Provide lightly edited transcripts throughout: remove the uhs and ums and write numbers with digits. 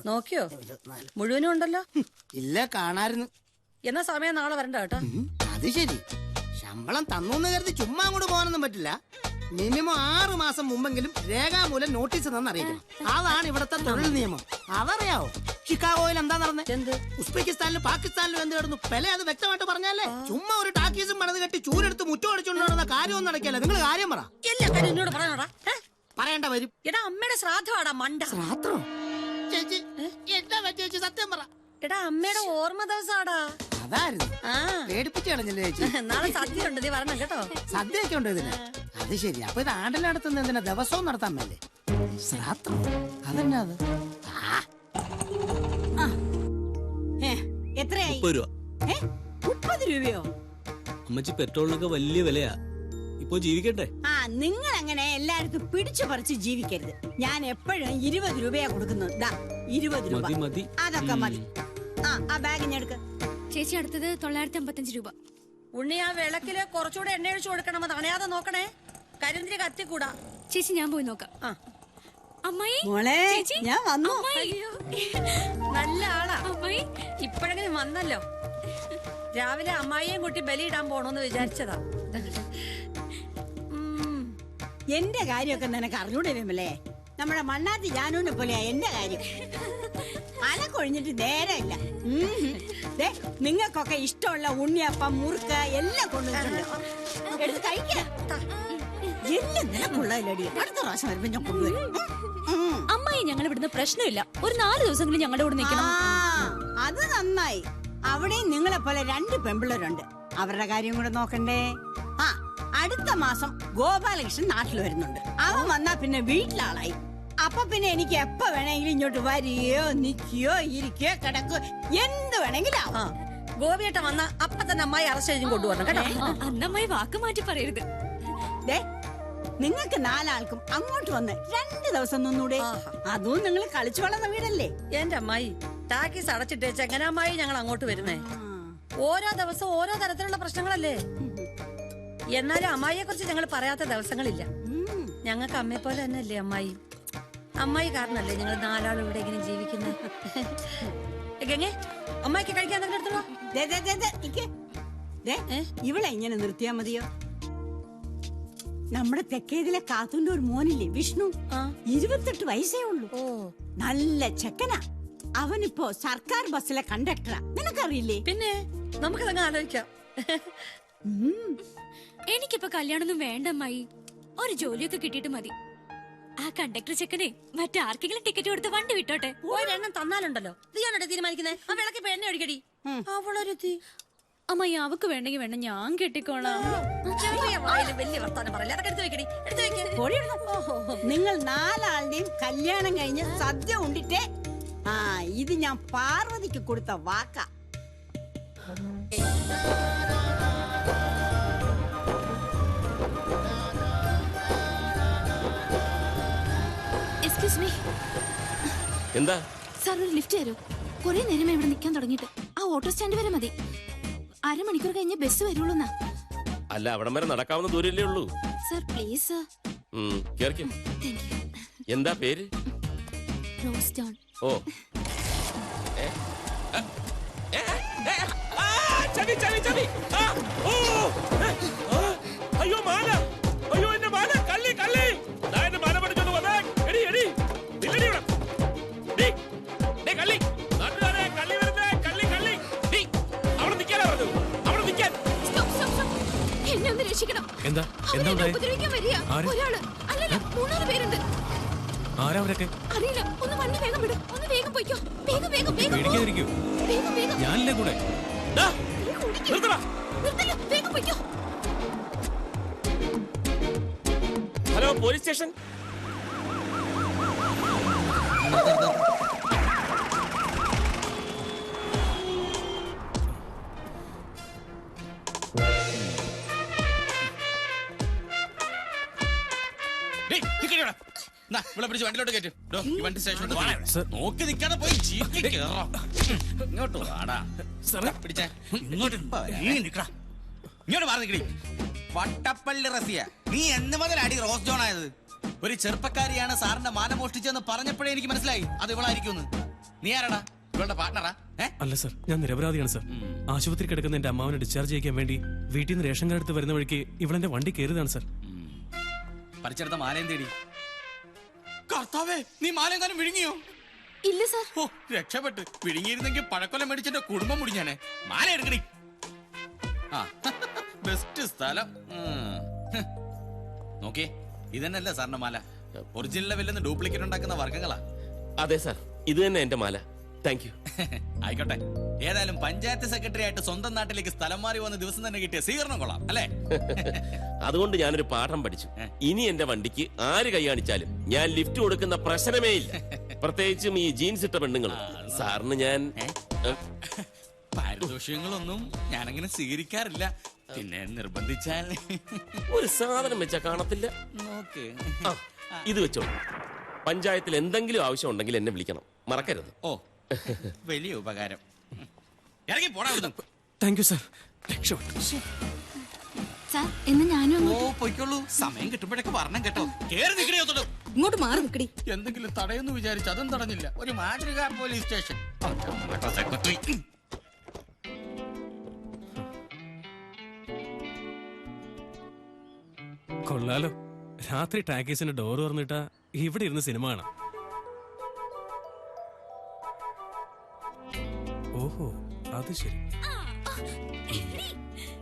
നോക്കിയോ? മുഴുവനും ഉണ്ടല്ലോ. ഇല്ല, കാണായിരുന്നു. എന്നാ സമയം നാളെ വരണ്ട കേട്ടോ. അത് ശരി. ശമ്പളം തന്നു കരുതി ചുമ്മാ അങ്ങോട്ട് പോകാനൊന്നും പറ്റില്ല. മിനിമം 6 മാസം മുമ്പെങ്കിലും രേഖാമൂലം നോട്ടീസ് തന്നറിയിക്കണം. അതാണ് ഇവിടത്തെ തൊഴിൽ നിയമം. അതറിയാവോ? ഷിക്കാഗോയിൽ എന്താ നടന്നത്? എന്ത്? ഉസ്ബെക്കിസ്ഥാനിലും പാകിസ്ഥാനിലും എന്ത് കിടന്നു? പെലെ അത് വ്യക്തമായിട്ട് പറഞ്ഞാലേ. ചുമ്മാ ഒരു ടാക്കീസും പണിത് കെട്ടി ചൂരെടുത്ത് മുറ്റം അടിച്ചുകൊണ്ടുള്ള കാര്യമൊന്നും നടക്കില്ല. നിങ്ങൾ കാര്യം പറ. എല്ലാ കാര്യം എന്നോട് പറയണോടാ. പറയേണ്ട വരും. എടാ അമ്മയുടെ ശ്രാദ്ധമാടാ മണ്ട. ശ്രാദ്ധം? ചേച്ചി എന്താ പറ്റിയ സത്യം പറ. എടാ അമ്മയുടെ ഓർമ്മ ദിവസാടാ. അതായിരുന്നു. പേടിപ്പിച്ചു കളഞ്ഞല്ലേ ചേച്ചി. നാളെ സദ്യ ഉണ്ട്, നീ വരണം കേട്ടോ. സദ്യയൊക്കെ ഉണ്ട് ഇതിന്. അത് ശരി. അപ്പൊ ഇത് ആണ്ടിൽ നടത്തുന്ന എന്തിനാ? ദിവസവും നടത്താൻ മേലേ? ശ്രാദ്ധം അതെന്നാ? അത് എത്രയായി? 30 രൂപ. 30 രൂപയോ? അമ്മച്ചി പെട്രോളിനൊക്കെ വലിയ വിലയാ. ഇപ്പൊ ജീവിക്കട്ടെ. നിങ്ങൾ അങ്ങനെ എല്ലായിടത്തും പിടിച്ചു പറിച്ച് ജീവിക്കരുത്. ഞാൻ എപ്പോഴും 20 രൂപയാ കൊടുക്കുന്നത്. 20 രൂപ മതി. അതൊക്കെ മതി. ആ ബാഗ് എടുക്ക ചേച്ചി. അടുത്തത് 955 രൂപ. ഉണ്ണി, ആ വിളക്കില് കുറച്ചുകൂടെ എണ്ണ ഒഴിച്ചു കൊടുക്കണം. അത് അണയാതെ നോക്കണേ. കരിന്തിരി കത്തിക്കൂടാ. ചേച്ചി ഞാൻ പോയി നോക്കാം. അമ്മായി, മോളെ ഞാൻ വന്നു. നല്ല ആളാ അമ്മായി. ഇപ്പോഴെങ്കിലും വന്നല്ലോ. രാവിലെ അമ്മായിയും കുട്ടി ബലിയിടാൻ പോണോന്ന് വിചാരിച്ചതാ. എന്റെ കാര്യമൊക്കെ നിനക്ക് അറിഞ്ഞൂടെ വിമലേ? നമ്മുടെ മണ്ണാത്തി ജാനൂനെ പോലെയാ എന്റെ കാര്യം. അലക്കൊഴിഞ്ഞിട്ട് നേരമില്ല. നിങ്ങൾക്കൊക്കെ ഇഷ്ടമുള്ള ഉണ്ണിയപ്പം, മുറുക്ക് എല്ലാം കൊണ്ടുവന്നിട്ടുണ്ട്. എടുത്ത് കഴിക്കാം. എല്ലാം നിനക്കുള്ളതിലടി. അടുത്ത പ്രാവശ്യം വരുമ്പോ ഞാൻ കൊണ്ടുവരും. അമ്മായി, ഞങ്ങൾ ഇവിടുന്ന് പ്രശ്നമില്ല. ഒരു 4 ദിവസമെങ്കിലും ഞങ്ങളുടെ കൂടെ നിൽക്കണം. അത് നന്നായി. അവിടെയും നിങ്ങളെ പോലെ 2 പെമ്പിള്ളേരുണ്ട്. അവരുടെ കാര്യം കൂടെ നോക്കണ്ടേ? അടുത്ത മാസം ഗോപാലകൃഷ്ണൻ നാട്ടിൽ വരുന്നുണ്ട്. അവൻ വന്നാ പിന്നെ വീട്ടിലാളായി. അപ്പൊ പിന്നെ എനിക്ക് എപ്പോ വേണമെങ്കിലും ഇങ്ങോട്ട് വരികയോ നിൽക്കുകയോ ഇരിക്കുകയോ കിടക്കുകയോ എന്ത് വേണമെങ്കിലും ആവാം. ഗോപിയേട്ട വന്ന അപ്പൊ തന്നെ അമ്മായി അറസ്റ്റ് ചെയ്തും കൊണ്ടുവരണം കേട്ടോ. അന്നമ്മായി വാക്ക് മാറ്റി പറയരുത്. നിങ്ങൾക്ക് 4 ആൾക്കും അങ്ങോട്ട് വന്ന് 2 ദിവസം നിന്നൂടെ? അതും നിങ്ങൾ കളിച്ചു വളർന്ന വീടല്ലേ? എന്റെ അമ്മായി ടാക്കീസ് അടച്ചിട്ടേച്ച് എങ്ങനെ അമ്മായി ഞങ്ങൾ അങ്ങോട്ട് വരുന്നേ? ഓരോ ദിവസവും ഓരോ തരത്തിലുള്ള പ്രശ്നങ്ങളല്ലേ. എന്നാലും അമ്മായിയെ കുറിച്ച് ഞങ്ങൾ പറയാത്ത ദിവസങ്ങളില്ല. ഞങ്ങൾക്ക് അമ്മയെ പോലെ തന്നെ അല്ലേ അമ്മായി? അമ്മായി കാരണല്ലേ ഞങ്ങൾ 4 ആളും ഇവിടെ ഇങ്ങനെ ജീവിക്കുന്നത്. അമ്മായിക്ക് കഴിക്കാൻ തന്നെ എടുത്തോളൂ. ഇവളെ ഇങ്ങനെ നിർത്തിയാ മതിയോ? നമ്മുടെ തെക്കേതിലെ കാത്തുന്റെ ഒരു മോനില്ലേ വിഷ്ണു, 28 വയസ്സേ ഉള്ളൂ. നല്ല ചെക്കനാ. അവനിപ്പോ സർക്കാർ ബസ്സിലെ കണ്ടക്ടറാ. നിനക്കറിയില്ലേ? പിന്നെ നമുക്കതങ്ങ് ആലോചിക്കാം. എനിക്കിപ്പോ കല്യാണമൊന്നും വേണ്ട അമ്മായി. ഒരു ജോലിയൊക്കെ കിട്ടിയിട്ട് മതി. ആ കണ്ടക്ടർ ചെക്കനെ മറ്റാർക്കെങ്കിലും ടിക്കറ്റ് കൊടുത്ത് വണ്ടി വിട്ടോട്ടെ. ഒരെണ്ണം തന്നാലുണ്ടല്ലോ. നീയാണോ തീരുമാനിക്കുന്നത്? ആ വിളക്ക് ഇപ്പൊ എണ്ണ ഒഴിക്കടി. അവളൊരുത്തി. അമ്മായി, അവക്ക് വേണ്ടെങ്കിൽ വേണ്ട, ഞാൻ കെട്ടിക്കോളാം. വലിയ വർത്താനം പറയില്ല. അതൊക്കെ എടുത്ത് വെക്കടി. എടുത്ത് വെക്ക. നിങ്ങൾ 4 ആളുടെയും കല്യാണം കഴിഞ്ഞ് സദ്യ ഉണ്ടിട്ടേ. ഇത് ഞാൻ പാർവതിക്ക് കൊടുത്ത വാക്കാ. Excuse me. എന്താ സാർ, ഒരു ലിഫ്റ്റ് തരൂ. കുറെ നേരമേ ഇവിടെ നിൽക്കാൻ തുടങ്ങിയിട്ട്. ആ ഓട്ടോ സ്റ്റാൻഡ് വരെ മതി. 1/2 മണിക്കൂർ കഴിഞ്ഞ് ബസ് വരുള്ളൂ. അല്ല, അവിടം വരെ നടക്കാവുന്ന ദൂരല്ലേ ഉള്ളൂ. Sir please. എന്താ പേര്? Rose John. ഓ, അയ്യോ മാല! അയ്യോ എന്റെ മാല! കള്ളി കള്ളി! എന്റെ മാല പഠിച്ചോണ്ട് വന്നേ. എടി എടി ഇല്ലടി ഇവിടെ. കള്ളി നാട്ടുകാരെ, കള്ളി വരുന്നേ. കള്ളി കള്ളി! അവിടെ നിൽക്കാനാ പറഞ്ഞത്. അവിടെ നിൽക്കാൻ. എന്നെ ഒന്ന് രക്ഷിക്കണം. എന്താ ഉപദ്രവിക്കാൻ വരിക ഒരാള്. അല്ലല്ല, 3 പേരുണ്ട്. ആരവരൊക്കെ? അറിയില്ല. ഒന്ന് വണ്ടി വേഗം വിടും. ഒന്ന് വേഗം പോയിക്കോ. വേഗം വേഗം വേഗം പേടിക്കാതിരിക്കൂ. വേഗം വേഗം. ഞാനില്ലേ കൂടെ. നിർത്തില്ല, വേഗം പോയിക്കോ. Hello, police station. വണ്ടിലോട്ട് കയറ്റും. വണ്ടി സ്റ്റേഷനിലോട്ട് നോക്കി നിൽക്കാതെ പോയി ജീപ്പിൽ കേറാം. ഇങ്ങോട്ട് വാടാ. പിടിച്ചേ. ഇങ്ങോട്ട് മാറി നിൽക്കണി. വട്ടപ്പള്ളി റസിയ, നീ എന്ന് മുതൽ അടി റോസ് ജോൺ ആയത്? ഒരു ചെറുപ്പക്കാരിയാണ് സാറിന്റെ മാല മോഷ്ടിച്ചെന്ന് പറഞ്ഞപ്പോഴേ എനിക്ക് മനസ്സിലായി അത് ഇവളായിരിക്കും. നീ ആരാടാ? ഇവളുടെ പാർട്ണറാ? അല്ല സർ, ഞാൻ നിരപരാധിയാണ് സർ. ആശുപത്രി കിടക്കുന്ന എന്റെ അമ്മാവനെ ഡിസ്ചാർജ് ചെയ്യിക്കാൻ വേണ്ടി വീട്ടിൽ നിന്ന് റേഷൻ കാർഡ് എടുത്ത് വരുന്ന വഴിക്ക് ഇവളെന്റെ വണ്ടി കയറിയതാണ് സർ. പറിച്ചെടുത്ത മാലയും തേടി. കർത്താവേ, നീ മാലയെങ്ങാനും വിഴുങ്ങിയോ? ഇല്ല സർ. ഓ, രക്ഷപ്പെട്ട്. വിഴുങ്ങിയിരുന്നെങ്കിൽ പഴക്കൊല്ലം മേടിച്ചെന്റെ കുടുംബം മുടിഞ്ഞാനെ. മാല എടുക്കടി. ആ, ബെസ്റ്റ് സ്ഥലം. നോക്കിയേ, ഇതന്നെയല്ലേ സാറിന്റെ മാല? ഒറിജിനൽ ലെവലിൽ ഡ്യൂപ്ലിക്കേറ്റ് ഉണ്ടാക്കുന്ന വർഗ്ഗങ്ങളാ. അതെ സാർ, ഇത് തന്നെ എന്റെ മാല. Thank you. ആയിക്കോട്ടെ. ഏതായാലും പഞ്ചായത്ത് സെക്രട്ടറി ആയിട്ട് സ്വന്തം നാട്ടിലേക്ക് സ്ഥലം മാറി വന്ന ദിവസം തന്നെ കിട്ടിയ സ്വീകരണം കൊള്ളാം അല്ലേ? അതുകൊണ്ട് ഞാനൊരു പാഠം പഠിച്ചു. ഇനി എന്റെ വണ്ടിക്ക് ആര് കൈ കാണിച്ചാലും ഞാൻ ലിഫ്റ്റ് കൊടുക്കുന്ന പ്രശ്നമേ ഇല്ല. പ്രത്യേകിച്ചും ഈ ജീൻസ് ഇട്ട പെണ്ണുങ്ങൾ. സാറിന് ഞാൻ പാരിതോഷികങ്ങളൊന്നും ഞാനങ്ങനെ സ്വീകരിക്കാറില്ല. പിന്നെ നിർബന്ധിച്ചാൽ ഒരു സാധനം വെച്ചാ കാണത്തില്ല. നോക്ക്. ഇത് വെച്ചോളൂ. പഞ്ചായത്തിൽ എന്തെങ്കിലും ആവശ്യം ഉണ്ടെങ്കിൽ എന്നെ വിളിക്കണം, മറക്കരുത്. ഓ, വലിയ ഉപകാരം. ഇറങ്ങി പോടാ. Thank you sir. രക്ഷപ്പെട്ടു. സാർ, എന്ന് ഞാനും ഓ, പൊയ്ക്കോളൂ. സമയം കിട്ടുമ്പോഴൊക്കെ പറഞ്ഞം കേട്ടോ. കേറി നിൽക്കണേ. ഇങ്ങോട്ട് മാറി നിൽക്കടി. എന്തെങ്കിലും തടയെന്ന് വിചാരിച്ചു, അതും തടഞ്ഞില്ല. ഒരു മാതൃകാ പോലീസ് സ്റ്റേഷൻ. സെക്രട്ടറി കൊള്ളാലോ. രാത്രി ടാക്കീസിന്റെ ഡോർ തുറന്നിട്ടാ ഇവിടെ ഇരുന്ന് സിനിമ കാണാം. ഓഹോ, അത് ശരി.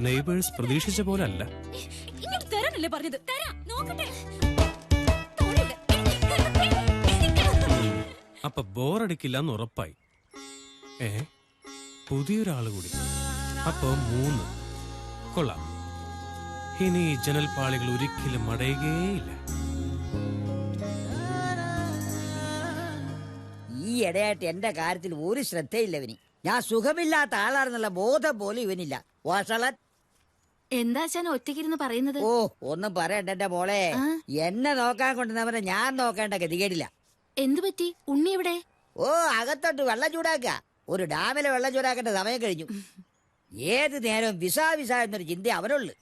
നെയ്ബേഴ്സ് പ്രതീക്ഷിച്ച പോലെ അല്ല. ഇങ്ങോട്ട് തരാനല്ലേ പറഞ്ഞത്? തരാം, നോക്കട്ടെ. അപ്പൊ ബോറടിക്കില്ലെന്ന് ഉറപ്പായി. പുതിയൊരാള് കൂടി. അപ്പൊ 3. കൊള്ളാം. ഇനി ഈ ജനൽപാളികൾ ഒരിക്കലും അടയുകയില്ല. ഈ ഇടയായിട്ട് എന്റെ കാര്യത്തിൽ ഒരു ശ്രദ്ധയില്ലവന്. ഞാൻ സുഖമില്ലാത്ത ആളാണെന്നുള്ള ബോധം പോലും ഇവനില്ല. വാഷളൻ. എന്താ ഒറ്റയ്ക്കിരുന്ന് പറയുന്നത്? ഓ, ഒന്നും പറയണ്ട എന്റെ മോളെ. എന്നെ നോക്കാൻ കൊണ്ടുവന്നവനെ ഞാൻ നോക്കേണ്ട ഗതികേടില്ല. എന്തു പറ്റി? ഉണ്ണി എവിടെ? ഓ, അകത്തോട്ട് വെള്ളം ചൂടാക്കുക. ഒരു ഡാമിലെ വെള്ളം ചൂടാക്കേണ്ട സമയം കഴിഞ്ഞു. ഏത് നേരവും വിസ എന്നൊരു ചിന്ത അവനുള്ളു.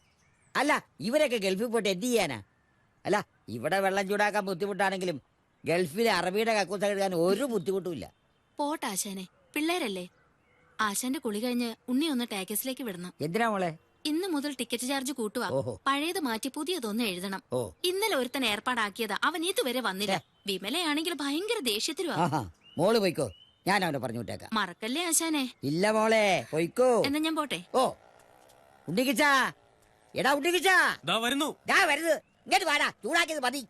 അല്ല, ഇവരൊക്കെ ഗൾഫിൽ പോയിട്ട് എന്ത് ചെയ്യാനാ? അല്ല, ഇവിടെ വെള്ളം ചൂടാക്കാൻ ബുദ്ധിമുട്ടാണെങ്കിലും ഗൾഫിലെ അറബിയുടെ കക്കൂസ കഴുകാൻ ഒരു ബുദ്ധിമുട്ടുമില്ല. പോട്ടാശാനെ, പിള്ളേരല്ലേ. ആശാന്റെ കുളി കഴിഞ്ഞ് ഉണ്ണി ഒന്ന് ടാക്കസിലേക്ക് വിടണം. എന്തിനാ മോളെ? ഇന്ന് മുതൽ ടിക്കറ്റ് ചാർജ് കൂട്ടുക. പഴയത് മാറ്റി പുതിയതൊന്ന് എഴുതണം. ഇന്നലെ ഒരുത്തൻ ഏർപ്പാടാക്കിയതാ, അവൻ ഇതുവരെ വന്നില്ല. വിമലയാണെങ്കിൽ ഭയങ്കര ദേഷ്യത്തിലുവാ. മോള് പോയിക്കോ, ഞാൻ അവനെ പറഞ്ഞു വിട്ടേക്കാം. മറക്കല്ലേ ആശാനെ. ഇല്ല മോളെ, പോയിക്കോ. എന്നാ ഞാൻ പോട്ടെ. ഓ, ഉണ്ണിക്കിച്ചാ, എടാ ഉണ്ണിക്കിച്ചാ. വരുന്നു. വരുന്നത് ഇങ്ങോട്ട് വാടാ. ചൂടാക്കിയത് മതി.